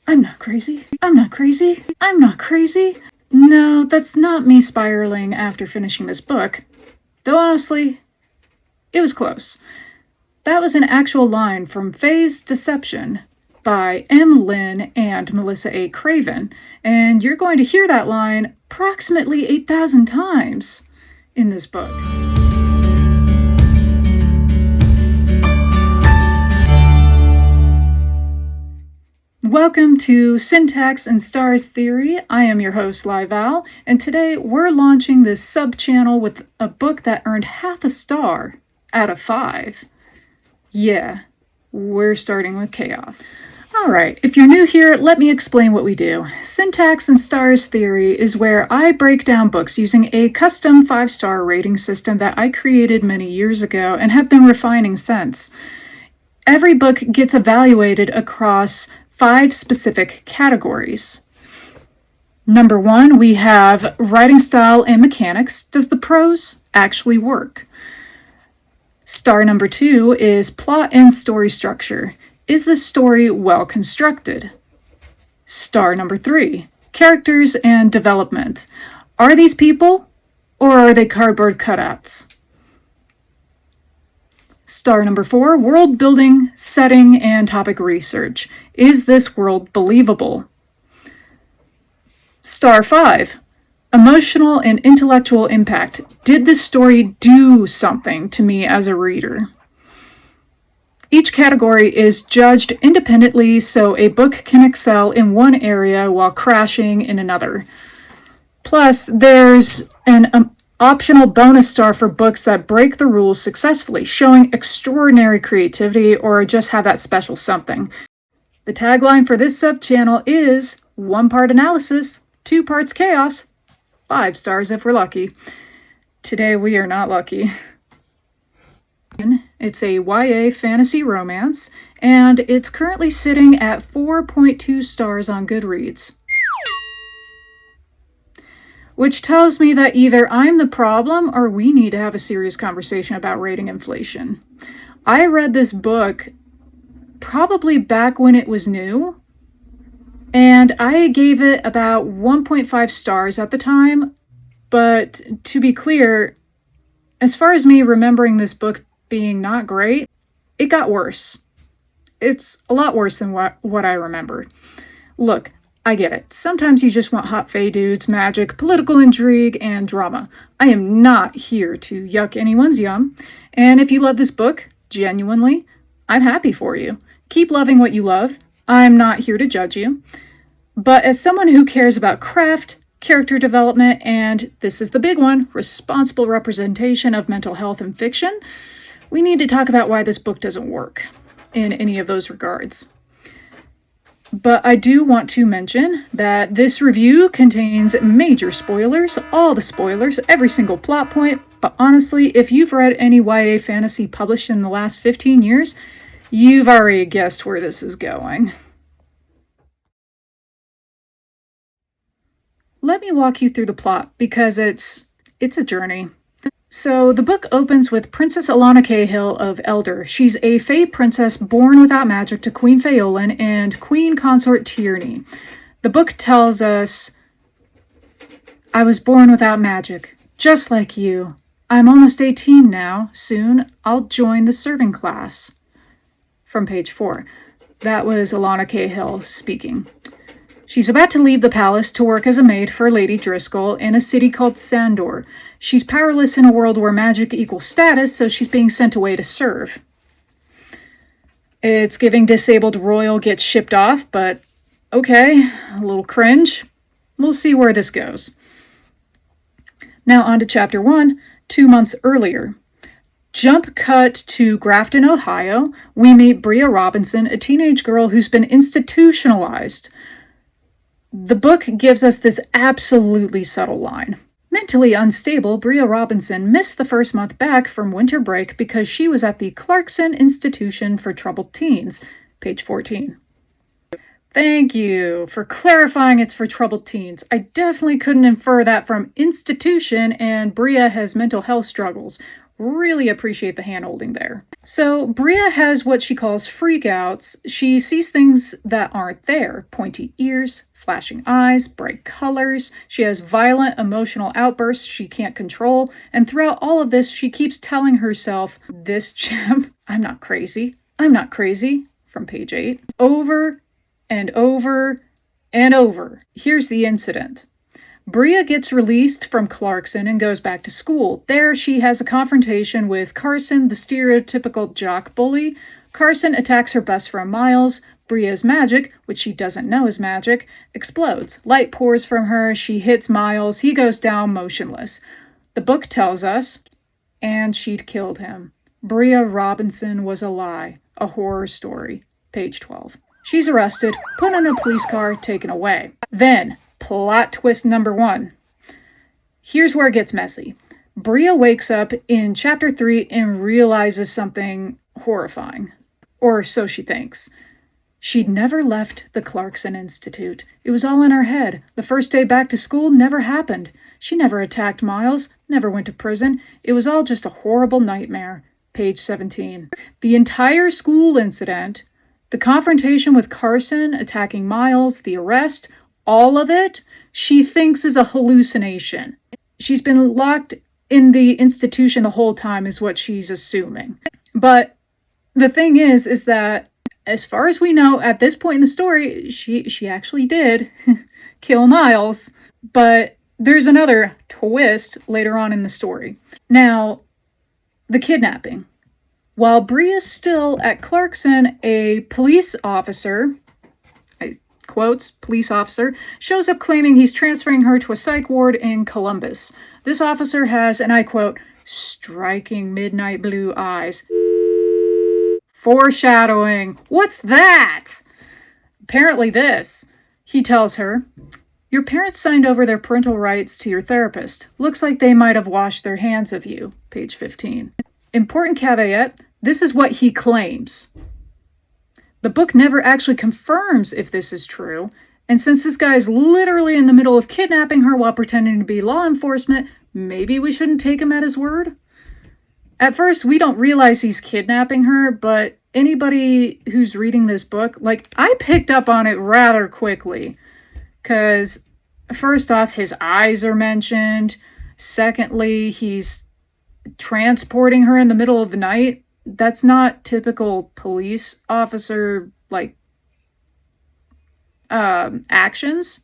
I'm not crazy. I'm not crazy. I'm not crazy. No, that's not me spiraling after finishing this book. Though honestly, it was close. That was an actual line from Faye's Deception by Lynn and Melissa A. Craven, and you're going to hear that line approximately 8,000 times in this book. Welcome to Syntax and Stars Theory. I am your host, LyVal, and today we're launching this sub-channel with a book that earned half a star out of 5. Yeah, we're starting with chaos. Alright, if you're new here, let me explain what we do. Syntax and Stars Theory is where I break down books using a custom 5-star rating system that I created many years ago and have been refining since. Every book gets evaluated across 5 specific categories. Number 1, we have writing style and mechanics. Does the prose actually work? Star number 2 is plot and story structure. Is the story well constructed? Star number 3, characters and development. Are these people or are they cardboard cutouts? Star number 4, world building, setting, and topic research. Is this world believable? Star 5, emotional and intellectual impact. Did this story do something to me as a reader? Each category is judged independently so a book can excel in one area while crashing in another. Plus, there's an optional bonus star for books that break the rules successfully, showing extraordinary creativity or just have that special something. The tagline for this sub-channel is 1 part analysis, 2 parts chaos, 5 stars if we're lucky. Today we are not lucky. It's a YA fantasy romance, and it's currently sitting at 4.2 stars on Goodreads. Which tells me that either I'm the problem or we need to have a serious conversation about rating inflation. I read this book probably back when it was new, and I gave it about 1.5 stars at the time, but to be clear, as far as me remembering this book being not great, it got worse. It's a lot worse than what I remember. Look, I get it. Sometimes you just want hot fae dudes, magic, political intrigue, and drama. I am not here to yuck anyone's yum. And if you love this book, genuinely, I'm happy for you. Keep loving what you love. I'm not here to judge you. But as someone who cares about craft, character development, and this is the big one, responsible representation of mental health in fiction, we need to talk about why this book doesn't work in any of those regards. But I do want to mention that this review contains major spoilers, all the spoilers, every single plot point, but honestly, if you've read any YA fantasy published in the last 15 years, you've already guessed where this is going. Let me walk you through the plot, because it's a journey. So the book opens with Princess Alana Cahill of Elder. She's a Fae princess born without magic to Queen Phaolin and Queen Consort Tierney. The book tells us, I was born without magic, just like you. I'm almost 18 now. Soon I'll join the serving class. From page 4. That was Alana Cahill speaking. She's about to leave the palace to work as a maid for Lady Driscoll in a city called Sandor. She's powerless in a world where magic equals status, so she's being sent away to serve. It's giving disabled royal gets shipped off, but okay, a little cringe. We'll see where this goes. Now on to chapter 1, 2 months earlier. Jump cut to Grafton, Ohio. We meet Bria Robinson, a teenage girl who's been institutionalized. The book gives us this absolutely subtle line. Mentally unstable, Bria Robinson missed the first month back from winter break because she was at the Clarkson Institution for Troubled Teens, page 14. Thank you for clarifying it's for troubled teens. I definitely couldn't infer that from institution and Bria has mental health struggles. Really appreciate the hand-holding there. So Bria has what she calls freakouts. She sees things that aren't there. Pointy ears, flashing eyes, bright colors. She has violent emotional outbursts she can't control. And throughout all of this, she keeps telling herself, this gem, I'm not crazy. I'm not crazy, from page 8. Over and over and over. Here's the incident. Bria gets released from Clarkson and goes back to school. There, she has a confrontation with Carson, the stereotypical jock bully. Carson attacks her best friend Miles. Bria's magic, which she doesn't know is magic, explodes. Light pours from her. She hits Miles. He goes down motionless. The book tells us, and she'd killed him. Bria Robinson was a lie. A horror story. Page 12. She's arrested, put in a police car, taken away. Then, plot twist number 1. Here's where it gets messy. Bria wakes up in chapter 3 and realizes something horrifying. Or so she thinks. She'd never left the Clarkson Institute. It was all in her head. The first day back to school never happened. She never attacked Miles, never went to prison. It was all just a horrible nightmare. Page 17. The entire school incident, the confrontation with Carson, attacking Miles, the arrest, all of it, she thinks is a hallucination. She's been locked in the institution the whole time is what she's assuming. But the thing is that as far as we know at this point in the story, she actually did kill Miles. But there's another twist later on in the story. Now, the kidnapping. While Bria's still at Clarkson, a police officer, quotes, police officer, shows up claiming he's transferring her to a psych ward in Columbus. This officer has, and I quote, striking midnight blue eyes. Foreshadowing. What's that? Apparently this. He tells her, your parents signed over their parental rights to your therapist. Looks like they might have washed their hands of you. Page 15. Important caveat, this is what he claims. The book never actually confirms if this is true, and since this guy is literally in the middle of kidnapping her while pretending to be law enforcement, maybe we shouldn't take him at his word? At first, we don't realize he's kidnapping her, but anybody who's reading this book, I picked up on it rather quickly. Because, first off, his eyes are mentioned. Secondly, he's transporting her in the middle of the night. That's not typical police officer, actions.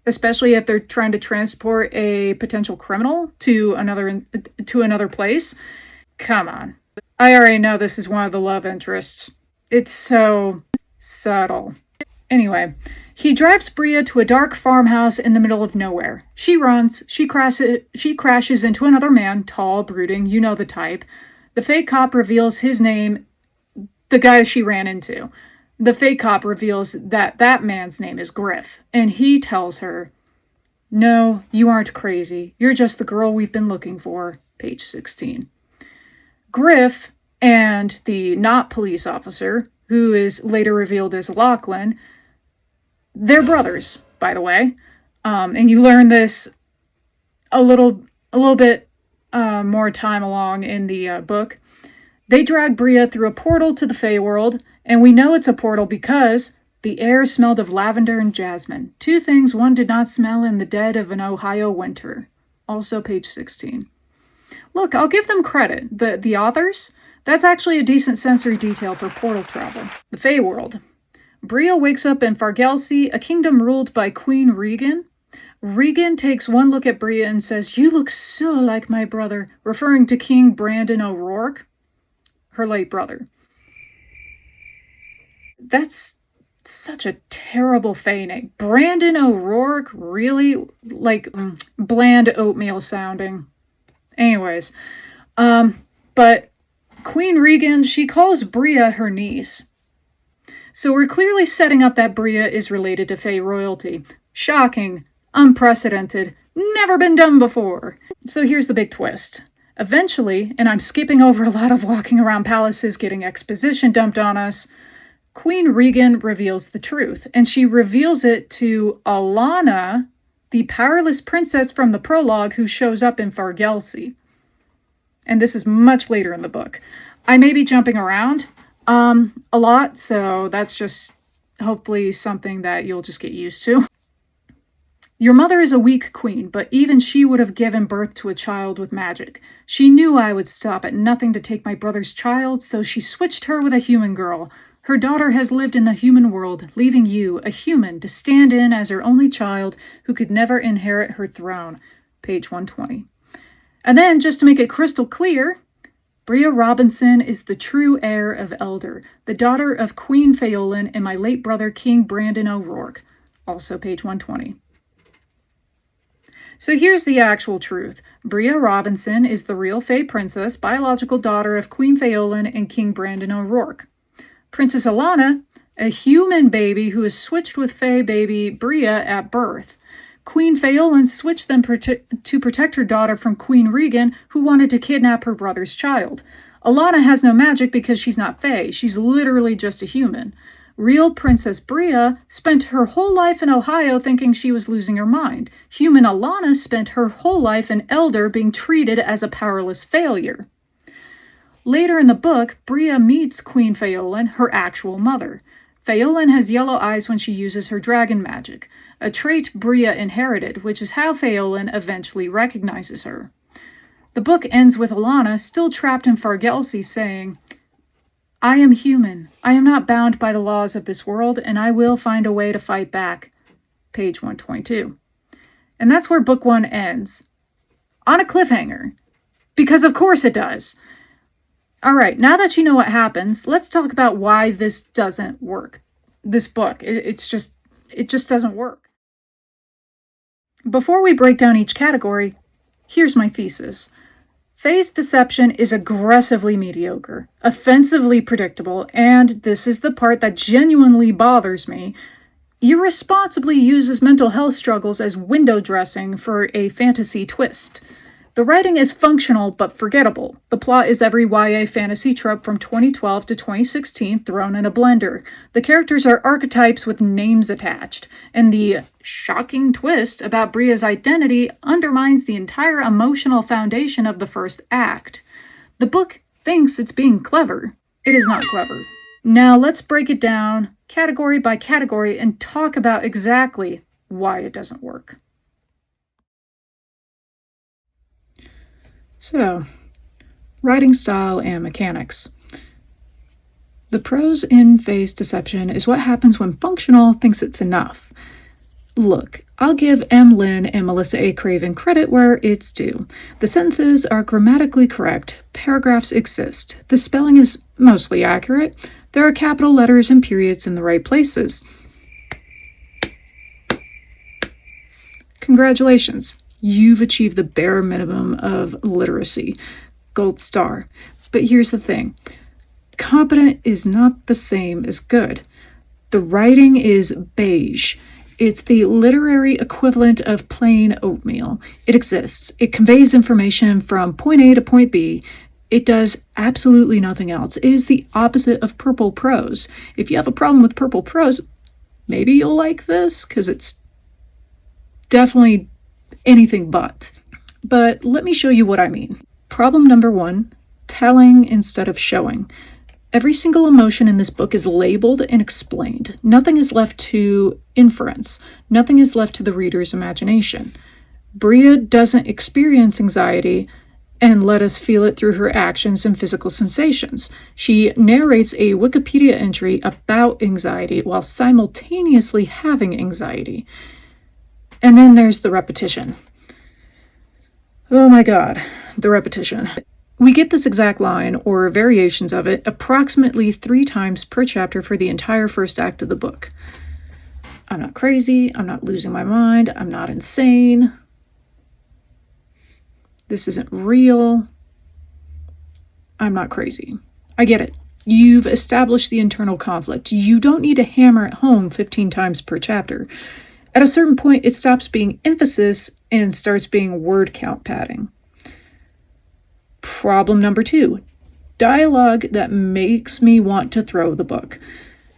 Especially if they're trying to transport a potential criminal to another place. Come on. I already know this is one of the love interests. It's so subtle. Anyway, he drives Bria to a dark farmhouse in the middle of nowhere. She runs. She crashes into another man, tall, brooding, you know the type. The fake cop reveals his name, the guy she ran into. The fake cop reveals that man's name is Griff, and he tells her, no, you aren't crazy. You're just the girl we've been looking for. Page 16. Griff and the not police officer, who is later revealed as Lachlan, they're brothers, by the way. And you learn this a little bit more time along in the book. They drag Bria through a portal to the Feyworld, and we know it's a portal because the air smelled of lavender and jasmine. Two things one did not smell in the dead of an Ohio winter. Also page 16. Look, I'll give them credit. The authors, that's actually a decent sensory detail for portal travel. The Feyworld. Bria wakes up in Fargelsey, a kingdom ruled by Queen Regan. Regan takes one look at Bria and says, you look so like my brother, referring to King Brandon O'Rourke, her late brother. That's such a terrible fey name. Brandon O'Rourke, really? Bland oatmeal sounding. Anyways, but Queen Regan, she calls Bria her niece. So we're clearly setting up that Bria is related to Fey royalty. Shocking, unprecedented, never been done before. So here's the big twist. Eventually, and I'm skipping over a lot of walking around palaces getting exposition dumped on us, Queen Regan reveals the truth, and she reveals it to Alana, the powerless princess from the prologue who shows up in Fargelsey. And this is much later in the book. I may be jumping around a lot, so that's just hopefully something that you'll just get used to. Your mother is a weak queen, but even she would have given birth to a child with magic. She knew I would stop at nothing to take my brother's child, so she switched her with a human girl. Her daughter has lived in the human world, leaving you, a human, to stand in as her only child who could never inherit her throne. Page 120. And then, just to make it crystal clear, Bria Robinson is the true heir of Elder, the daughter of Queen Pheolin and my late brother King Brandon O'Rourke. Also page 120. So here's the actual truth. Bria Robinson is the real Fey princess, biological daughter of Queen Pheolin and King Brandon O'Rourke. Princess Alana, a human baby who is switched with Fey baby Bria at birth. Queen Pheolin switched them to protect her daughter from Queen Regan, who wanted to kidnap her brother's child. Alana has no magic because she's not Fey. She's literally just a human. Real Princess Bria spent her whole life in Ohio thinking she was losing her mind. Human Alana spent her whole life in Elder being treated as a powerless failure. Later in the book, Bria meets Queen Pheolin, her actual mother. Pheolin has yellow eyes when she uses her dragon magic, a trait Bria inherited, which is how Pheolin eventually recognizes her. The book ends with Alana still trapped in Fargelsey saying, "I am human. I am not bound by the laws of this world, and I will find a way to fight back." Page 122. And that's where book 1 ends. On a cliffhanger. Because of course it does. Alright, now that you know what happens, let's talk about why this doesn't work. This book, it just doesn't work. Before we break down each category, here's my thesis. Faye's deception is aggressively mediocre, offensively predictable, and this is the part that genuinely bothers me, irresponsibly uses mental health struggles as window dressing for a fantasy twist. The writing is functional but forgettable. The plot is every YA fantasy trope from 2012 to 2016 thrown in a blender. The characters are archetypes with names attached, and the shocking twist about Bria's identity undermines the entire emotional foundation of the first act. The book thinks it's being clever. It is not clever. Now let's break it down category by category and talk about exactly why it doesn't work. So, writing style and mechanics. The pros in Faye's deception is what happens when functional thinks it's enough. Look, I'll give Lynn and Melissa A. Craven credit where it's due. The sentences are grammatically correct, paragraphs exist, the spelling is mostly accurate, there are capital letters and periods in the right places. Congratulations. You've achieved the bare minimum of literacy. Gold star. But here's the thing. Competent is not the same as good. The writing is beige. It's the literary equivalent of plain oatmeal. It exists. It conveys information from point A to point B. It does absolutely nothing else. It is the opposite of purple prose. If you have a problem with purple prose, maybe you'll like this, because it's definitely anything but. But let me show you what I mean. Problem number 1, telling instead of showing. Every single emotion in this book is labeled and explained. Nothing is left to inference. Nothing is left to the reader's imagination. Bria doesn't experience anxiety and let us feel it through her actions and physical sensations. She narrates a Wikipedia entry about anxiety while simultaneously having anxiety. And then there's the repetition. Oh my god, the repetition. We get this exact line, or variations of it, approximately 3 times per chapter for the entire first act of the book. I'm not crazy, I'm not losing my mind, I'm not insane. This isn't real. I'm not crazy. I get it. You've established the internal conflict. You don't need to hammer it home 15 times per chapter. At a certain point, it stops being emphasis and starts being word count padding. Problem number 2, dialogue that makes me want to throw the book.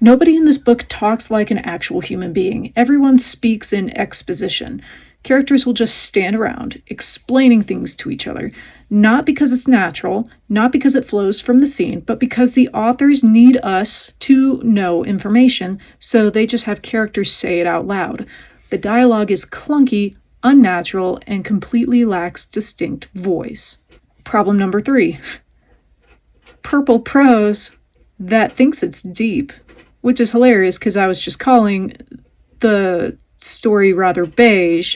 Nobody in this book talks like an actual human being. Everyone speaks in exposition. Characters will just stand around, explaining things to each other, not because it's natural, not because it flows from the scene, but because the authors need us to know information, so they just have characters say it out loud. The dialogue is clunky, unnatural, and completely lacks distinct voice. Problem number 3. Purple prose that thinks it's deep, which is hilarious because I was just calling the story rather beige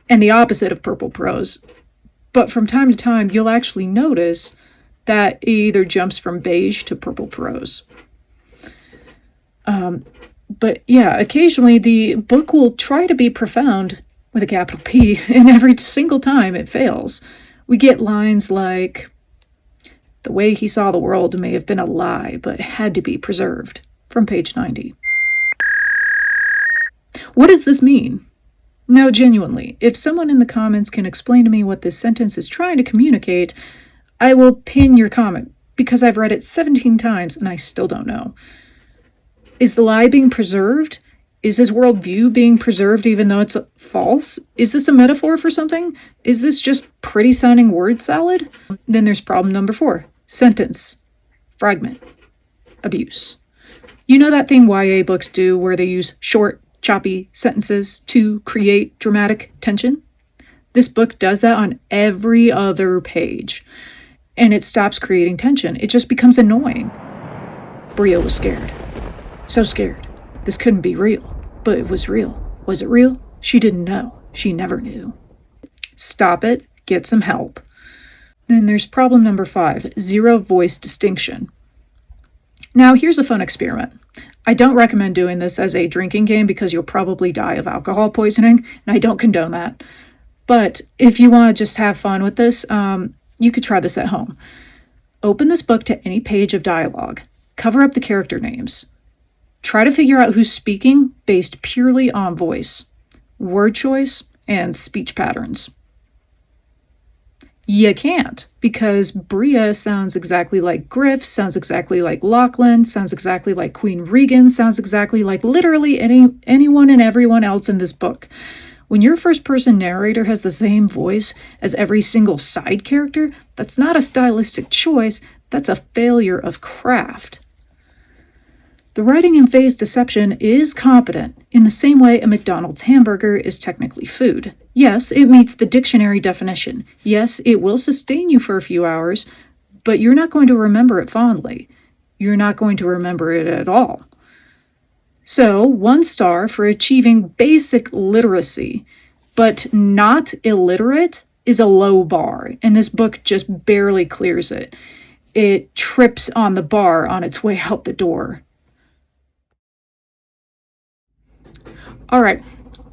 and the opposite of purple prose. But from time to time, you'll actually notice that it either jumps from beige to purple prose. But yeah, occasionally the book will try to be profound with a capital P, and every single time it fails. We get lines like, "The way he saw the world may have been a lie, but had to be preserved," from page 90. What does this mean? No, genuinely, if someone in the comments can explain to me what this sentence is trying to communicate, I will pin your comment, because I've read it 17 times and I still don't know. Is the lie being preserved? Is his worldview being preserved even though it's false? Is this a metaphor for something? Is this just pretty sounding word salad? Then there's problem number 4. Sentence. Fragment. Abuse. You know that thing YA books do where they use short, choppy sentences to create dramatic tension? This book does that on every other page. And it stops creating tension. It just becomes annoying. Bria was scared. So scared. This couldn't be real. But it was real. Was it real? She didn't know. She never knew. Stop it. Get some help. Then there's problem number 5. Zero voice distinction. Now here's a fun experiment. I don't recommend doing this as a drinking game because you'll probably die of alcohol poisoning, and I don't condone that. But if you want to just have fun with this, you could try this at home. Open this book to any page of dialogue. Cover up the character names. Try to figure out who's speaking based purely on voice, word choice, and speech patterns. You can't, because Bria sounds exactly like Griff, sounds exactly like Lachlan, sounds exactly like Queen Regan, sounds exactly like literally anyone and everyone else in this book. When your first-person narrator has the same voice as every single side character, that's not a stylistic choice, that's a failure of craft. The writing in phase deception is competent, in the same way a McDonald's hamburger is technically food. Yes, it meets the dictionary definition. Yes, it will sustain you for a few hours, but you're not going to remember it fondly. You're not going to remember it at all. So, 1 star for achieving basic literacy, but not illiterate is a low bar, and this book just barely clears it. It trips on the bar on its way out the door. All right,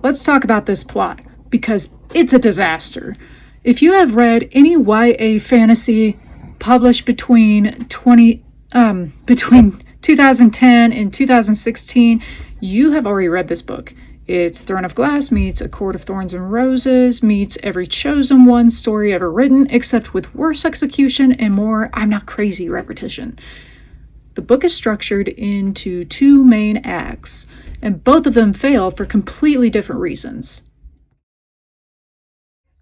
let's talk about this plot, because it's a disaster. If you have read any YA fantasy published between 2010 and 2016, you have already read this book. It's Throne of Glass meets A Court of Thorns and Roses meets every Chosen One story ever written, except with worse execution and more I'm not crazy repetition. The book is structured into 2 main acts, and both of them fail for completely different reasons.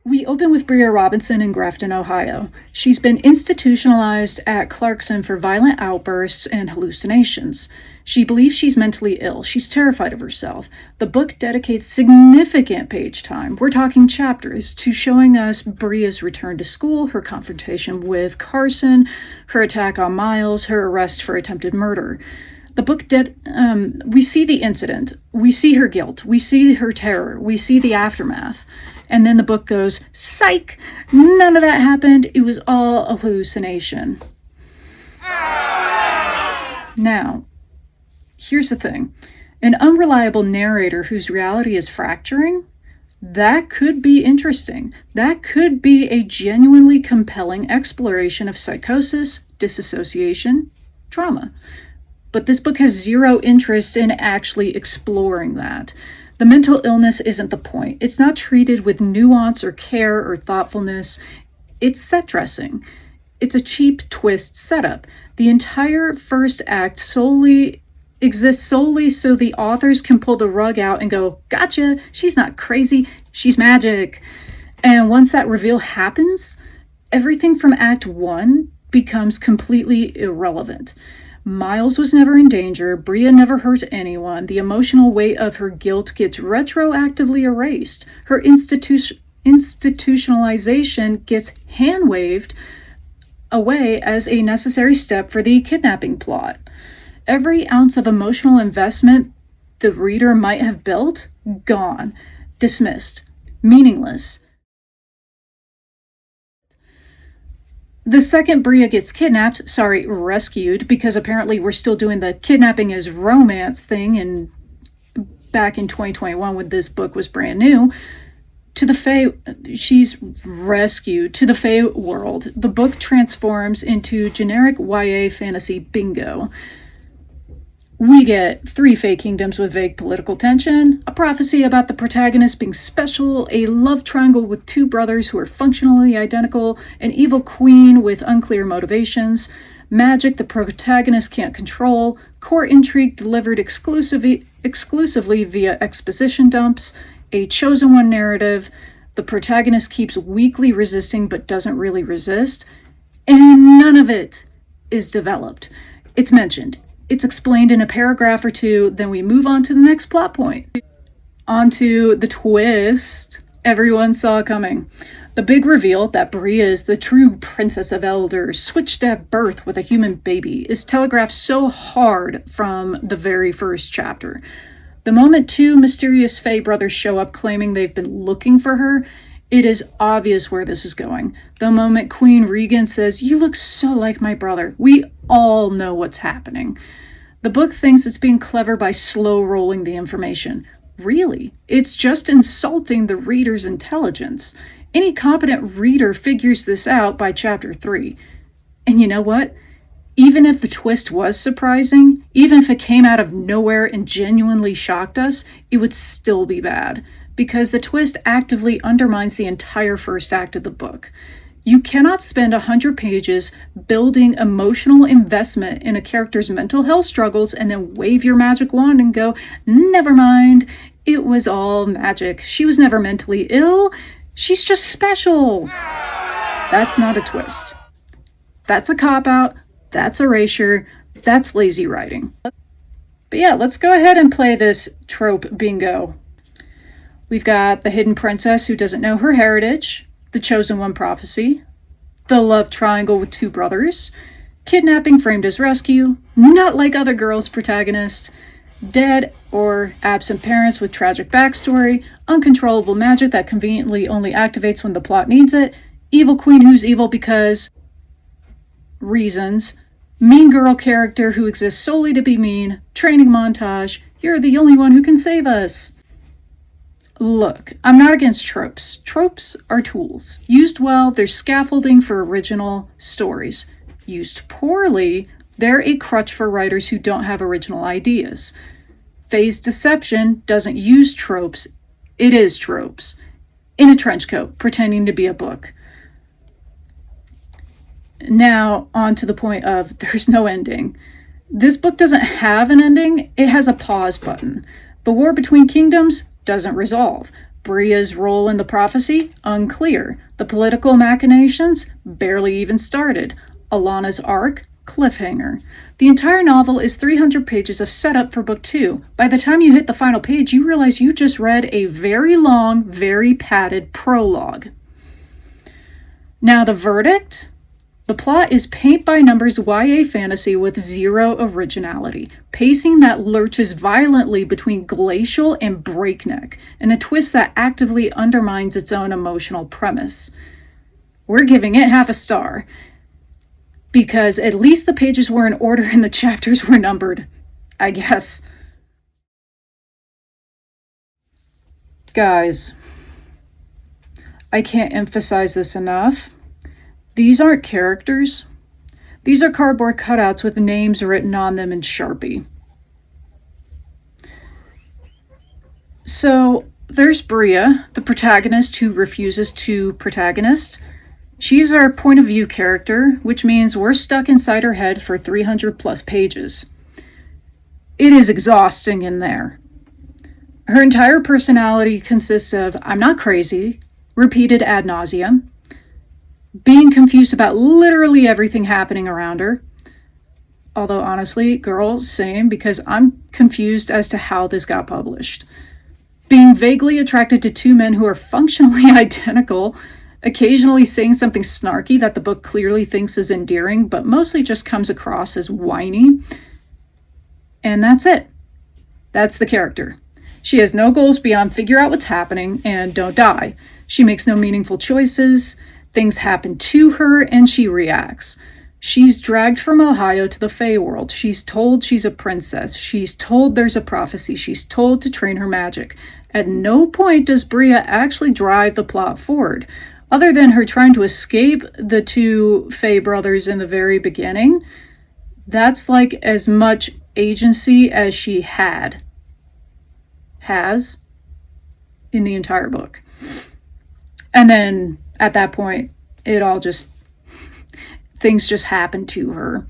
We open with Bria Robinson in Grafton, Ohio. She's been institutionalized at Clarkson for violent outbursts and hallucinations. She believes she's mentally ill. She's terrified of herself. The book dedicates significant page time, we're talking chapters, to showing us Bria's return to school, her confrontation with Carson, her attack on Miles, her arrest for attempted murder. The book we see the incident, we see her guilt, we see her terror, we see the aftermath. And then the book goes, psych, none of that happened, it was all a hallucination. Now, here's the thing. An unreliable narrator whose reality is fracturing, that could be interesting. That could be a genuinely compelling exploration of psychosis, disassociation, trauma. But this book has zero interest in actually exploring that. The mental illness isn't the point. It's not treated with nuance or care or thoughtfulness. It's set dressing. It's a cheap twist setup. The entire first act solely exists solely so the authors can pull the rug out and go, gotcha, she's not crazy, she's magic. And once that reveal happens, everything from Act 1 becomes completely irrelevant. Miles was never in danger, Bria never hurt anyone, the emotional weight of her guilt gets retroactively erased, her institutionalization gets hand-waved away as a necessary step for the kidnapping plot. Every ounce of emotional investment the reader might have built, gone, dismissed, meaningless. The second Bria gets rescued, because apparently we're still doing the kidnapping as romance thing back in 2021 when this book was brand new, she's rescued to the Fae world. The book transforms into generic YA fantasy bingo. We get 3 Fae kingdoms with vague political tension, a prophecy about the protagonist being special, a love triangle with 2 brothers who are functionally identical, an evil queen with unclear motivations, magic the protagonist can't control, core intrigue delivered exclusively via exposition dumps, a chosen one narrative, the protagonist keeps weakly resisting but doesn't really resist, and none of it is developed. It's mentioned. It's explained in a paragraph or 2, then we move on to the next plot point. On to the twist everyone saw coming. The big reveal that Bria is the true Princess of Elders, switched at birth with a human baby, is telegraphed so hard from the very first chapter. The moment 2 mysterious Fae brothers show up claiming they've been looking for her, it is obvious where this is going. The moment Queen Regan says, "You look so like my brother," we all know what's happening. The book thinks it's being clever by slow rolling the information. Really, it's just insulting the reader's intelligence. Any competent reader figures this out by chapter 3. And you know what? Even if the twist was surprising, even if it came out of nowhere and genuinely shocked us, it would still be bad, because the twist actively undermines the entire first act of the book. You cannot spend 100 pages building emotional investment in a character's mental health struggles and then wave your magic wand and go, never mind, it was all magic. She was never mentally ill. She's just special. That's not a twist. That's a cop-out. That's erasure. That's lazy writing. But yeah, let's go ahead and play this trope bingo. We've got the hidden princess who doesn't know her heritage, the chosen one prophecy, the love triangle with 2 brothers, kidnapping framed as rescue, not like other girls protagonist, dead or absent parents with tragic backstory, uncontrollable magic that conveniently only activates when the plot needs it, evil queen who's evil because reasons, mean girl character who exists solely to be mean, training montage, you're the only one who can save us. Look, I'm not against tropes. Tropes are tools. Used well, they're scaffolding for original stories. Used poorly, they're a crutch for writers who don't have original ideas. Fae's Deception doesn't use tropes, it is tropes. In a trench coat, pretending to be a book. Now, on to the point of there's no ending. This book doesn't have an ending, it has a pause button. The war between kingdoms doesn't resolve. Bria's role in the prophecy, unclear. The political machinations, barely even started. Alana's arc, cliffhanger. The entire novel is 300 pages of setup for book 2. By the time you hit the final page, you realize you just read a very long, very padded prologue. Now the verdict? The plot is paint-by-numbers YA fantasy with 0 originality, pacing that lurches violently between glacial and breakneck, and a twist that actively undermines its own emotional premise. We're giving it half a star, because at least the pages were in order and the chapters were numbered, I guess. Guys, I can't emphasize this enough. These aren't characters. These are cardboard cutouts with names written on them in Sharpie. So there's Bria, the protagonist who refuses to protagonist. She's our point of view character, which means we're stuck inside her head for 300 plus pages. It is exhausting in there. Her entire personality consists of I'm not crazy, repeated ad nauseum, being confused about literally everything happening around her. Although honestly, girls, same, because I'm confused as to how this got published. Being vaguely attracted to two men who are functionally identical, occasionally saying something snarky that the book clearly thinks is endearing, but mostly just comes across as whiny. And that's it. That's the character. She has no goals beyond figure out what's happening and don't die. She makes no meaningful choices. Things happen to her and she reacts. She's dragged from Ohio to the Fae world. She's told she's a princess. She's told there's a prophecy. She's told to train her magic. At no point does Bria actually drive the plot forward, other than her trying to escape the two Fae brothers in the very beginning. That's like as much agency as she has in the entire book. And then at that point, things just happen to her.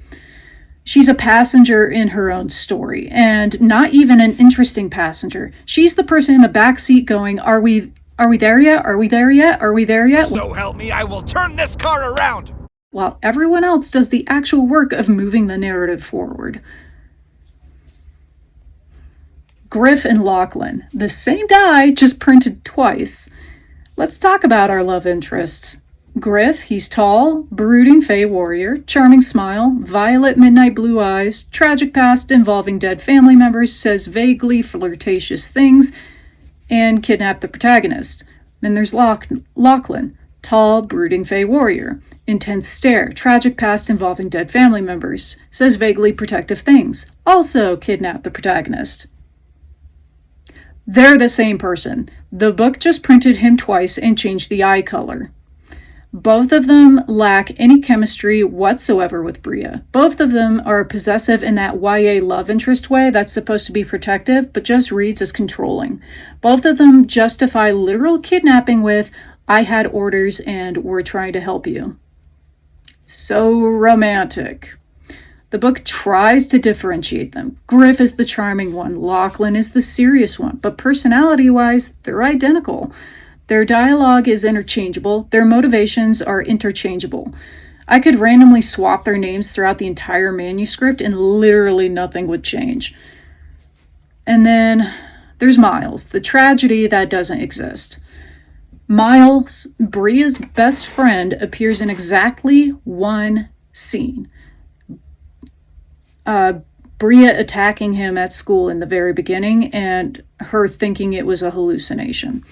She's a passenger in her own story, and not even an interesting passenger. She's the person in the back seat going, Are we there yet? Are we there yet? Are we there yet? So help me, I will turn this car around! While everyone else does the actual work of moving the narrative forward. Griff and Lachlan, the same guy, just printed twice. Let's talk about our love interests. Griff, he's tall, brooding Fae warrior, charming smile, violet midnight blue eyes, tragic past involving dead family members, says vaguely flirtatious things, and kidnapped the protagonist. Then there's Lachlan, tall, brooding Fae warrior, intense stare, tragic past involving dead family members, says vaguely protective things, also kidnapped the protagonist. They're the same person. The book just printed him twice and changed the eye color. Both of them lack any chemistry whatsoever with Bria. Both of them are possessive in that YA love interest way that's supposed to be protective, but just reads as controlling. Both of them justify literal kidnapping with, I had orders and we're trying to help you. So romantic. The book tries to differentiate them. Griff is the charming one. Lachlan is the serious one. But personality-wise, they're identical. Their dialogue is interchangeable. Their motivations are interchangeable. I could randomly swap their names throughout the entire manuscript and literally nothing would change. And then there's Miles, the tragedy that doesn't exist. Miles, Bria's best friend, appears in exactly one scene. Bria attacking him at school in the very beginning and her thinking it was a hallucination.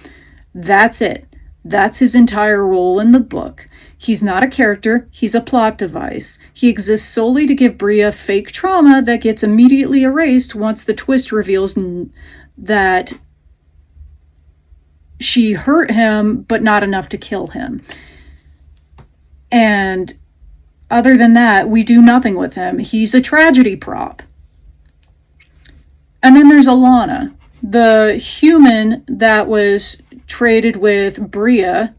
That's it. That's his entire role in the book. He's not a character, he's a plot device. He exists solely to give Bria fake trauma that gets immediately erased once the twist reveals that she hurt him, but not enough to kill him. And other than that, we do nothing with him. He's a tragedy prop. And then there's Alana, the human that was traded with Bria.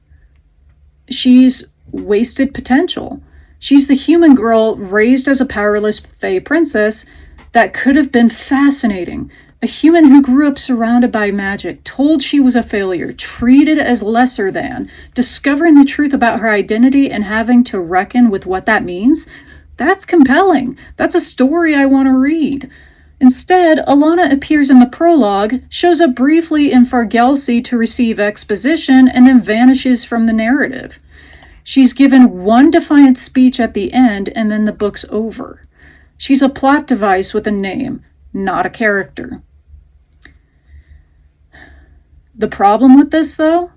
She's wasted potential. She's the human girl raised as a powerless Fae princess that could have been fascinating. A human who grew up surrounded by magic, told she was a failure, treated as lesser than, discovering the truth about her identity and having to reckon with what that means. That's compelling. That's a story I want to read. Instead, Alana appears in the prologue, shows up briefly in Fargelsi to receive exposition, and then vanishes from the narrative. She's given one defiant speech at the end, and then the book's over. She's a plot device with a name, not a character. The problem with this, though?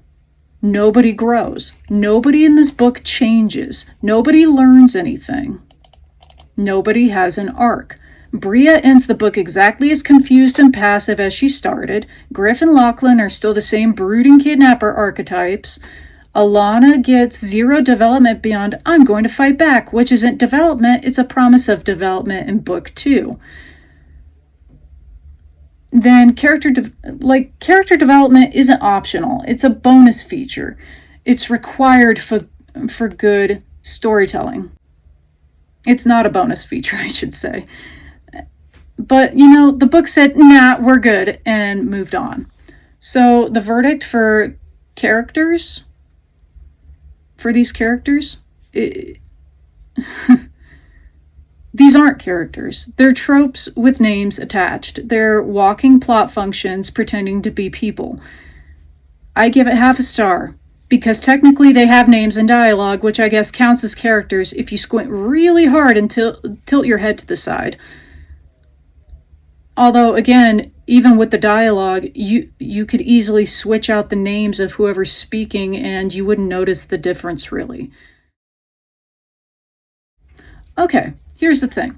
Nobody grows. Nobody in this book changes. Nobody learns anything. Nobody has an arc. Bria ends the book exactly as confused and passive as she started. Griff and Lachlan are still the same brooding kidnapper archetypes. Alana gets zero development beyond, I'm going to fight back, which isn't development, it's a promise of development in book 2. Then character development isn't optional. It's a bonus feature. It's required for good storytelling. It's not a bonus feature, I should say. But, the book said, nah, we're good, and moved on. So the verdict for these characters, these aren't characters. They're tropes with names attached. They're walking plot functions pretending to be people. I give it half a star, because technically they have names and dialogue, which I guess counts as characters if you squint really hard and tilt your head to the side. Although, again, even with the dialogue, you could easily switch out the names of whoever's speaking and you wouldn't notice the difference, really. Okay, here's the thing.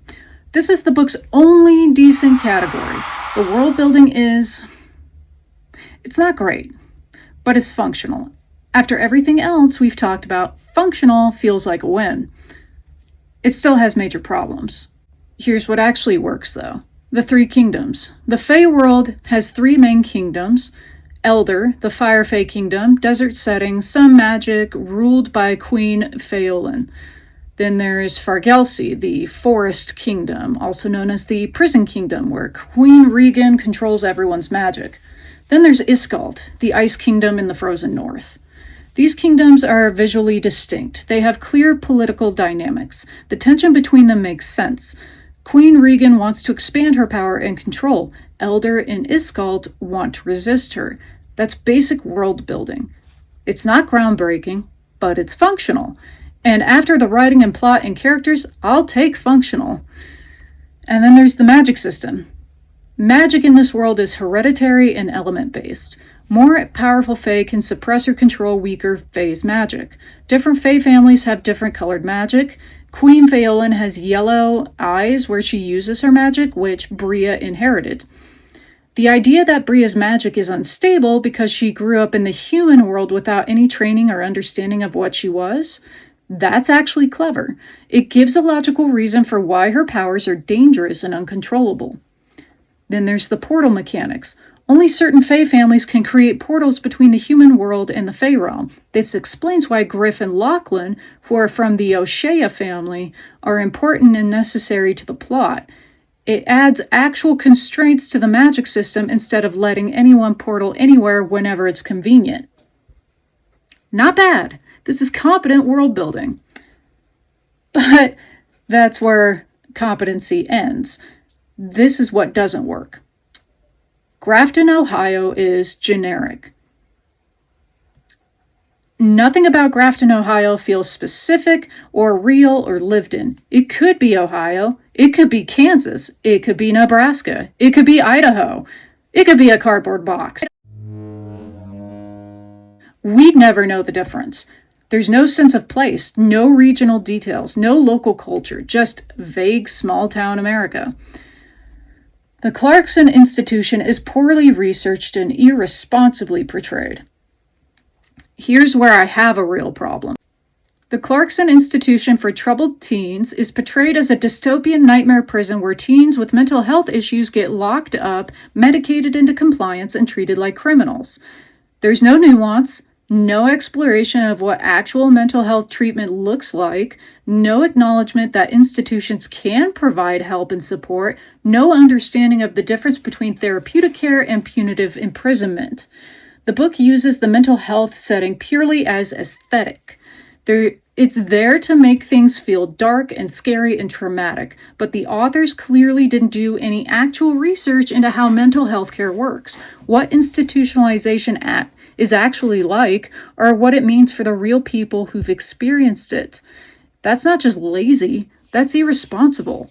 This is the book's only decent category. The world building it's not great, but it's functional. After everything else we've talked about, functional feels like a win. It still has major problems. Here's what actually works, though. The Three Kingdoms. The Fae world has 3 main kingdoms. Elder, the Fire Fae Kingdom, desert setting, some magic, ruled by Queen Phaolin. Then there is Fargelsi, the Forest Kingdom, also known as the Prison Kingdom, where Queen Regan controls everyone's magic. Then there's Iskalt, the Ice Kingdom in the frozen north. These kingdoms are visually distinct. They have clear political dynamics. The tension between them makes sense. Queen Regan wants to expand her power and control. Elder and Iskalt want to resist her. That's basic world building. It's not groundbreaking, but it's functional. And after the writing and plot and characters, I'll take functional. And then there's the magic system. Magic in this world is hereditary and element-based. More powerful Fae can suppress or control weaker Fae's magic. Different Fae families have different colored magic. Queen Phaolin has yellow eyes where she uses her magic, which Bria inherited. The idea that Bria's magic is unstable because she grew up in the human world without any training or understanding of what she was, that's actually clever. It gives a logical reason for why her powers are dangerous and uncontrollable. Then there's the portal mechanics. Only certain Fae families can create portals between the human world and the Fae realm. This explains why Griff and Lachlan, who are from the O'Shea family, are important and necessary to the plot. It adds actual constraints to the magic system instead of letting anyone portal anywhere whenever it's convenient. Not bad. This is competent world building. But that's where competency ends. This is what doesn't work. Grafton, Ohio is generic. Nothing about Grafton, Ohio feels specific or real or lived in. It could be Ohio. It could be Kansas. It could be Nebraska. It could be Idaho. It could be a cardboard box. We'd never know the difference. There's no sense of place, no regional details, no local culture, just vague small-town America. The Clarkson Institution is poorly researched and irresponsibly portrayed. Here's where I have a real problem. The Clarkson Institution for Troubled Teens is portrayed as a dystopian nightmare prison where teens with mental health issues get locked up, medicated into compliance, and treated like criminals. There's no nuance, no exploration of what actual mental health treatment looks like, no acknowledgement that institutions can provide help and support, no understanding of the difference between therapeutic care and punitive imprisonment. The book uses the mental health setting purely as aesthetic. It's there to make things feel dark and scary and traumatic, but the authors clearly didn't do any actual research into how mental health care works, what institutionalization is actually like, or what it means for the real people who've experienced it. That's not just lazy, that's irresponsible.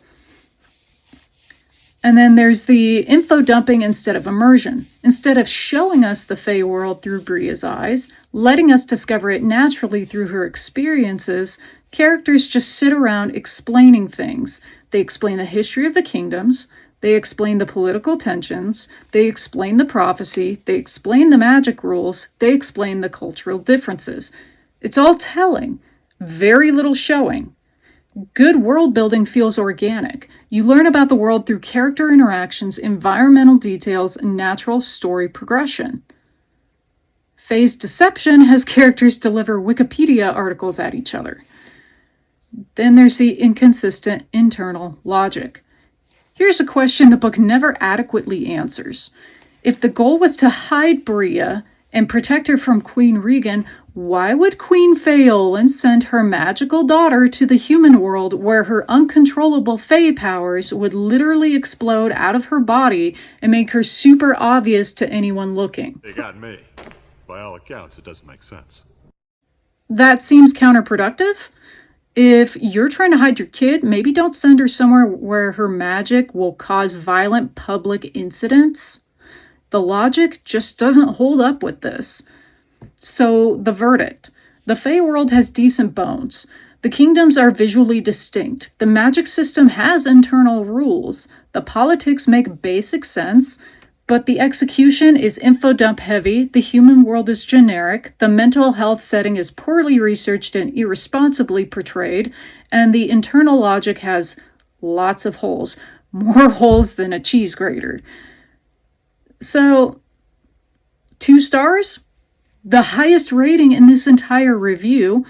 And then there's the info dumping instead of immersion. Instead of showing us the Fae world through Bria's eyes, letting us discover it naturally through her experiences, characters just sit around explaining things. They explain the history of the kingdoms, they explain the political tensions, they explain the prophecy, they explain the magic rules, they explain the cultural differences. It's all telling, very little showing. Good world building feels organic. You learn about the world through character interactions, environmental details, and natural story progression. Fae's Deception has characters deliver Wikipedia articles at each other. Then there's the inconsistent internal logic. Here's a question the book never adequately answers. If the goal was to hide Bria and protect her from Queen Regan, why would Queen Phaeolin send her magical daughter to the human world where her uncontrollable Fae powers would literally explode out of her body and make her super obvious to anyone looking? They got me. By all accounts, it doesn't make sense. That seems counterproductive. If you're trying to hide your kid, maybe don't send her somewhere where her magic will cause violent public incidents. The logic just doesn't hold up with this. So, the verdict. The Fae world has decent bones. The kingdoms are visually distinct. The magic system has internal rules. The politics make basic sense. But the execution is infodump heavy, the human world is generic, the mental health setting is poorly researched and irresponsibly portrayed, and the internal logic has lots of holes. More holes than a cheese grater. So, 2 stars? The highest rating in this entire review.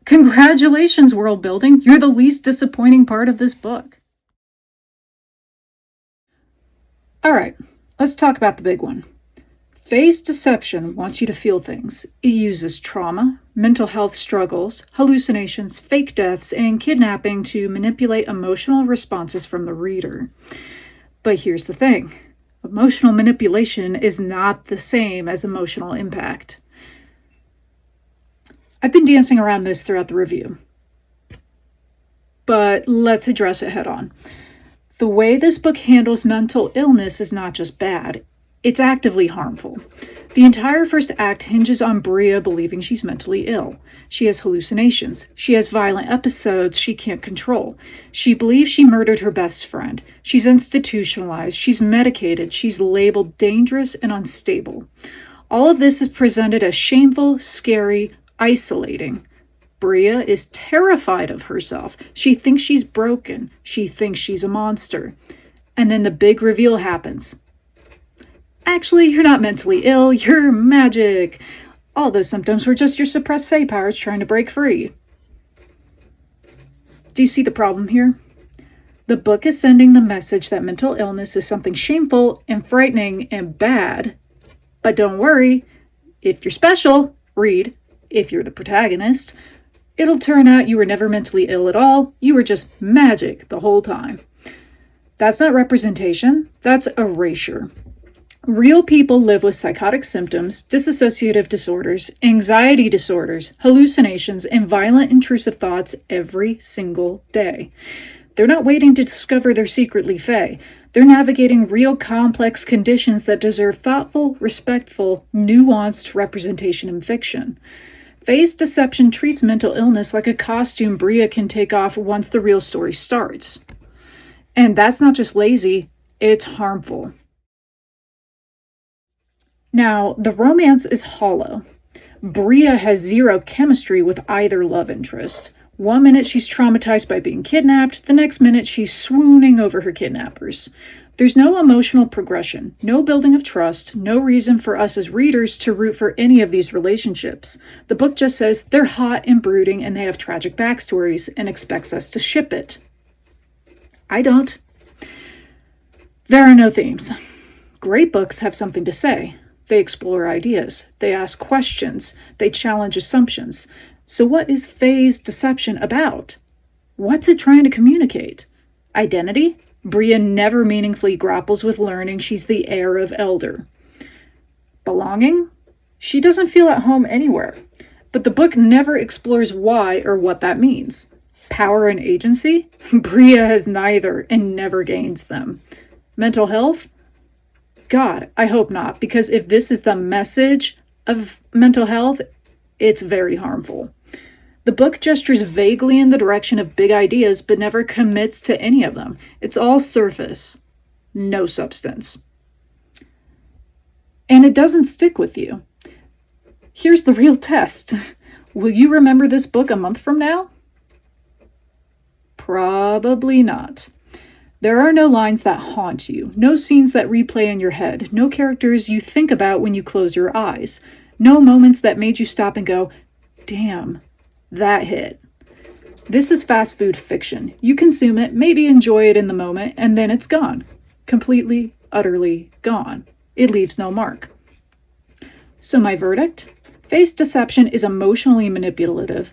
Congratulations, world building. You're the least disappointing part of this book. Alright. Let's talk about the big one. Fae's deception wants you to feel things. It uses trauma, mental health struggles, hallucinations, fake deaths, and kidnapping to manipulate emotional responses from the reader. But here's the thing. Emotional manipulation is not the same as emotional impact. I've been dancing around this throughout the review. But let's address it head on. The way this book handles mental illness is not just bad, it's actively harmful. The entire first act hinges on Bria believing she's mentally ill. She has hallucinations. She has violent episodes she can't control. She believes she murdered her best friend. She's institutionalized. She's medicated. She's labeled dangerous and unstable. All of this is presented as shameful, scary, isolating. Bria is terrified of herself. She thinks she's broken. She thinks she's a monster. And then the big reveal happens. Actually, you're not mentally ill. You're magic. All those symptoms were just your suppressed Fae powers trying to break free. Do you see the problem here? The book is sending the message that mental illness is something shameful and frightening and bad. But don't worry. If you're special, read. If you're the protagonist, it'll turn out you were never mentally ill at all. You were just magic the whole time. That's not representation. That's erasure. Real people live with psychotic symptoms, dissociative disorders, anxiety disorders, hallucinations, and violent intrusive thoughts every single day. They're not waiting to discover they're secretly Fae. They're navigating real complex conditions that deserve thoughtful, respectful, nuanced representation in fiction. Fae's deception treats mental illness like a costume Bria can take off once the real story starts. And that's not just lazy, it's harmful. Now, the romance is hollow. Bria has zero chemistry with either love interest. One minute she's traumatized by being kidnapped, the next minute she's swooning over her kidnappers. There's no emotional progression, no building of trust, no reason for us as readers to root for any of these relationships. The book just says they're hot and brooding and they have tragic backstories and expects us to ship it. I don't. There are no themes. Great books have something to say. They explore ideas. They ask questions. They challenge assumptions. So what is Fae's deception about? What's it trying to communicate? Identity? Bria never meaningfully grapples with learning she's the heir of Elder. Belonging? She doesn't feel at home anywhere. But the book never explores why or what that means. Power and agency? Bria has neither and never gains them. Mental health? God, I hope not, because if this is the message of mental health, it's very harmful. The book gestures vaguely in the direction of big ideas, but never commits to any of them. It's all surface, no substance. And it doesn't stick with you. Here's the real test. Will you remember this book a month from now? Probably not. There are no lines that haunt you, no scenes that replay in your head, no characters you think about when you close your eyes, no moments that made you stop and go, damn, that hit. This is fast food fiction. You consume it, maybe enjoy it in the moment, and then it's gone. Completely, utterly gone. It leaves no mark. So my verdict? Face deception is emotionally manipulative,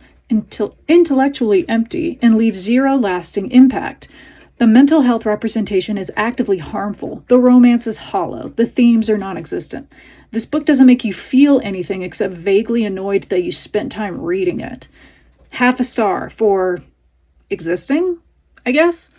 intellectually empty, and leaves zero lasting impact. The mental health representation is actively harmful. The romance is hollow. The themes are non-existent. This book doesn't make you feel anything except vaguely annoyed that you spent time reading it. Half a star for existing, I guess?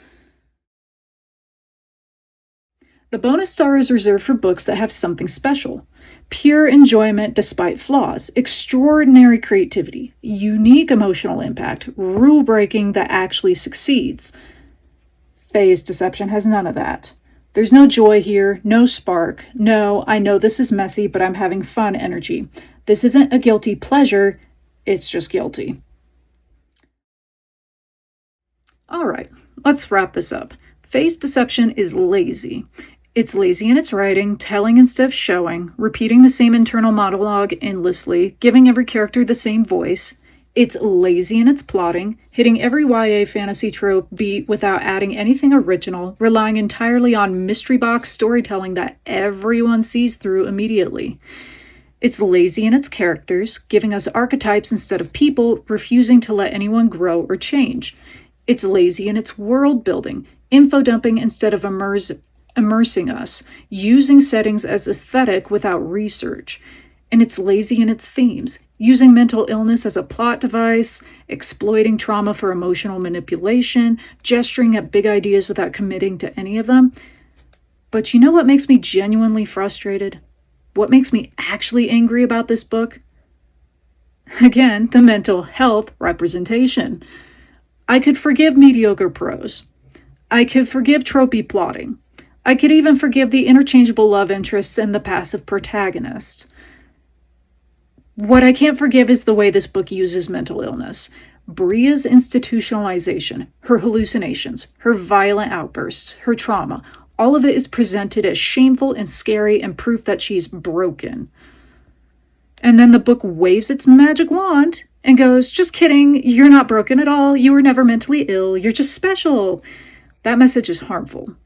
The bonus star is reserved for books that have something special. Pure enjoyment despite flaws, extraordinary creativity, unique emotional impact, rule breaking that actually succeeds. Phase deception has none of that. There's no joy here, no spark, no, I know this is messy, but I'm having fun energy. This isn't a guilty pleasure, it's just guilty. All right, let's wrap this up. Phase deception is lazy. It's lazy in its writing, telling instead of showing, repeating the same internal monologue endlessly, giving every character the same voice. It's lazy in its plotting, hitting every YA fantasy trope beat without adding anything original, relying entirely on mystery box storytelling that everyone sees through immediately. It's lazy in its characters, giving us archetypes instead of people, refusing to let anyone grow or change. It's lazy in its world building, info dumping instead of immersing us, using settings as aesthetic without research. And it's lazy in its themes, using mental illness as a plot device, exploiting trauma for emotional manipulation, gesturing at big ideas without committing to any of them. But you know what makes me genuinely frustrated? What makes me actually angry about this book? Again, the mental health representation. I could forgive mediocre prose. I could forgive tropey plotting. I could even forgive the interchangeable love interests and the passive protagonist. What I can't forgive is the way this book uses mental illness. Bria's institutionalization, her hallucinations, her violent outbursts, her trauma, all of it is presented as shameful and scary and proof that she's broken. And then the book waves its magic wand and goes, just kidding, you're not broken at all, you were never mentally ill, you're just special. That message is harmful.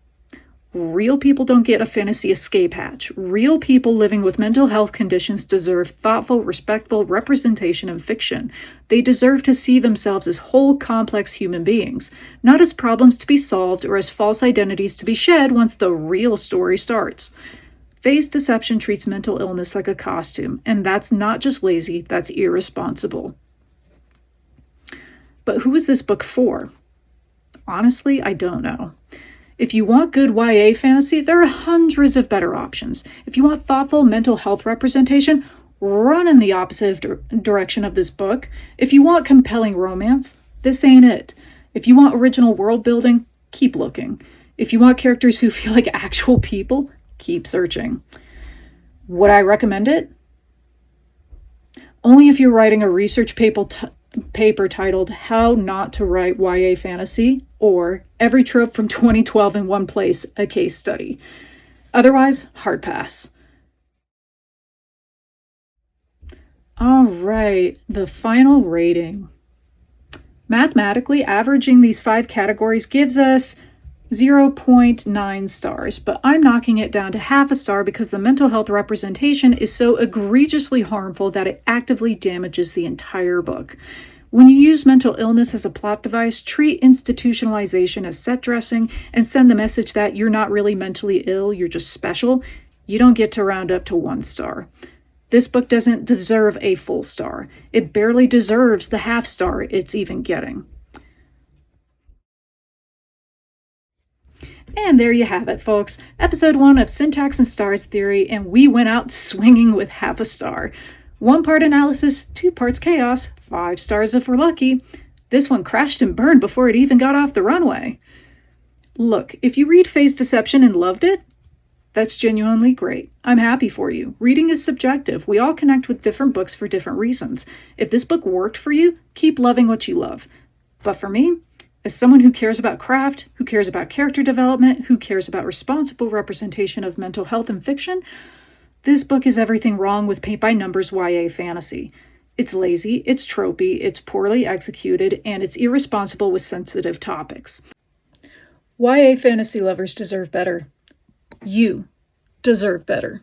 Real people don't get a fantasy escape hatch. Real people living with mental health conditions deserve thoughtful, respectful representation in fiction. They deserve to see themselves as whole, complex human beings, not as problems to be solved or as false identities to be shed once the real story starts. Phase deception treats mental illness like a costume, and that's not just lazy, that's irresponsible. But who is this book for? Honestly, I don't know. If you want good YA fantasy, there are hundreds of better options. If you want thoughtful mental health representation, run in the opposite direction of this book. If you want compelling romance, this ain't it. If you want original world building, keep looking. If you want characters who feel like actual people, keep searching. Would I recommend it? Only if you're writing a research paper titled How Not to Write YA Fantasy or Every Trope from 2012 in One Place, a Case Study. Otherwise, hard pass. All right, the final rating. Mathematically, averaging these 5 categories gives us 0.9 stars, but I'm knocking it down to half a star because the mental health representation is so egregiously harmful that it actively damages the entire book. When you use mental illness as a plot device, treat institutionalization as set dressing, and send the message that you're not really mentally ill, you're just special, you don't get to round up to 1 star. This book doesn't deserve a full star. It barely deserves the half star it's even getting. And there you have it, folks. Episode 1 of Syntax and Stars Theory, and we went out swinging with half a star. 1 part analysis, 2 parts chaos, 5 stars if we're lucky. This one crashed and burned before it even got off the runway. Look, if you read Phase Deception and loved it, that's genuinely great. I'm happy for you. Reading is subjective. We all connect with different books for different reasons. If this book worked for you, keep loving what you love. But for me, as someone who cares about craft, who cares about character development, who cares about responsible representation of mental health in fiction, this book is everything wrong with paint-by-numbers YA fantasy. It's lazy, it's tropey, it's poorly executed, and it's irresponsible with sensitive topics. YA fantasy lovers deserve better. You deserve better.